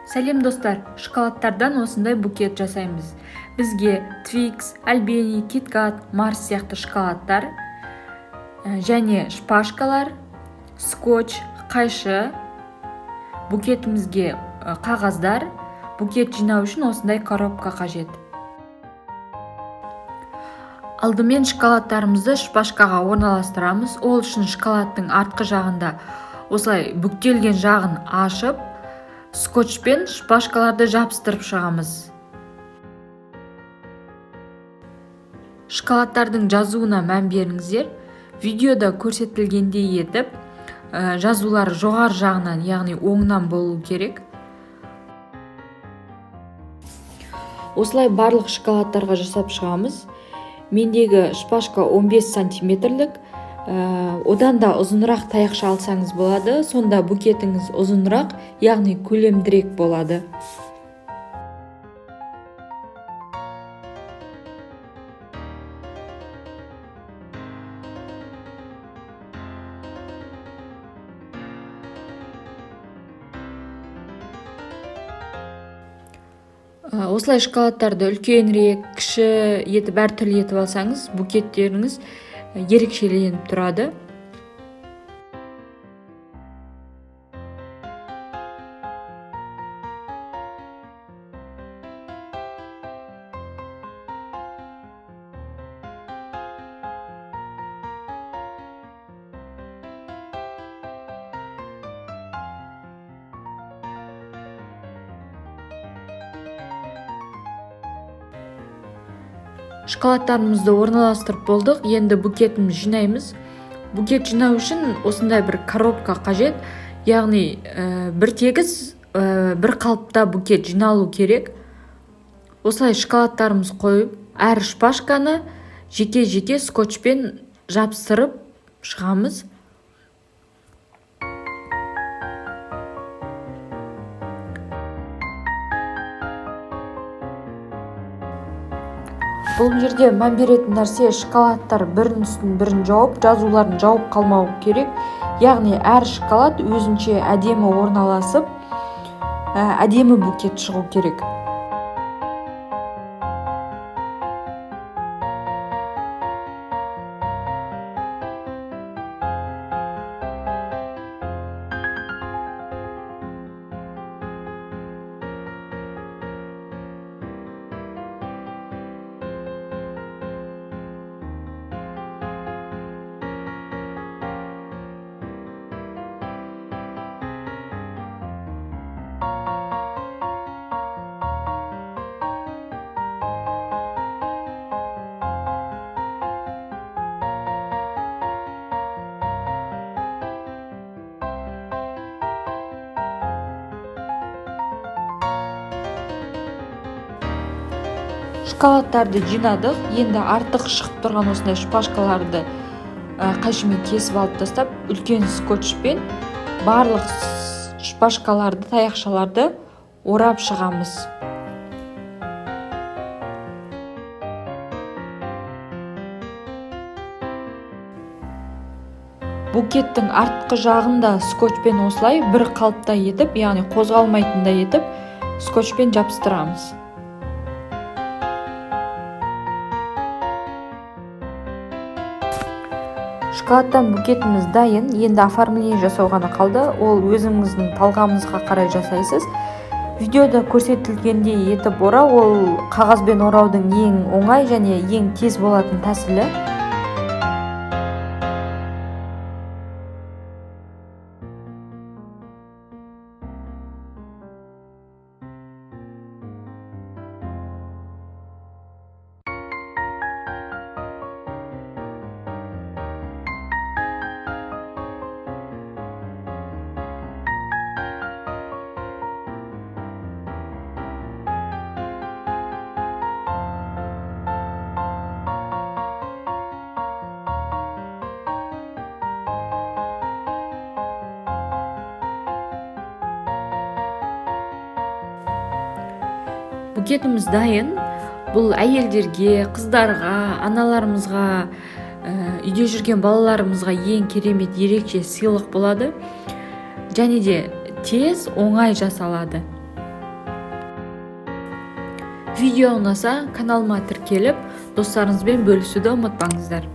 Сәлем достар, шоколадтардан осындай букет жасаймыз. Бізге Twix, Albeni, KitKat, Mars сияқты шоколадтар және шпажкалар, скотч, қайшы, букетімізге қағаздар, букет жинау үшін осындай коробка қажет. Алдымен шоколадтарымызды шпажкаға орналастырамыз. Ол үшін шоколадтың артқы жағында осылай бүктелген жағын ашып, скотчпен шпажкаларды жабыстырып шығамыз. Шоколадтардың жазуына мән беріңіздер. Видеода көрсетілгендей етіп, жазулар жоғары жағынан, яғни оңнан болу керек. Осылай барлық шоколадтарға жасап шығамыз. Мендегі шпажка 15 сантиметрлік, одан да ұзынырақ таяқша алсаңыз болады, сонда букетіңіз ұзынырақ, яғни көлемдірек болады. Осылай шоколадтарды үлкенірек, кіші етіп, әртүрлі етіп алсаңыз, букеттеріңіз ерекшеленіп тұрады. Шоколадтарымызды орналастырып болдық. Енді букетімізді жинаймыз. Букет жинау үшін осындай бір коробка қажет. Яғни бір тегіс, бір қалыпта букет жиналу керек. Осылай шоколадтарымыз қойып, әр шпажканы жеке-жеке скотчпен жабыстырып шығамыз. Бұл жерде мән беретін нәрсе, шоколадтар бірін үстін бірін жауып, жазуларын жауып қалмау керек. Яғни әр шоколад өзінше әдемі орналасып, әдемі букет шығу керек. Шоколадтарды жинадық. Енді артық шығып тұрған осындай шпажкаларды қайшымен кесіп алып тастап, үлкен скотчпен барлық шпажкаларды, таяқшаларды орап шығамыз. Букеттің артқы жағында скотчпен осылай бір қалыпта етіп, яғни қозғалмайтындай етіп, скотчпен жабыстырамыз. Шоколадтан букетіміз дайын. Енді оформление жасау ғана қалды. Ол өзіңіздің талғамыңызға қарай жасайсыз. Видеода көрсетілгендей етіп орау, ол қағазбен ораудың ең оңай және ең тез болатын тәсілі. Букетіміз дайын. Бұл әйелдерге, қыздарға, аналарымызға, үйде жүрген балаларымызға ең керемет ерекше сыйлық болады. Және де тез, оңай жасалады. Видео ұнаса каналыма тіркеліп достарыңызбен бөлісуді ұмытпаңыздар.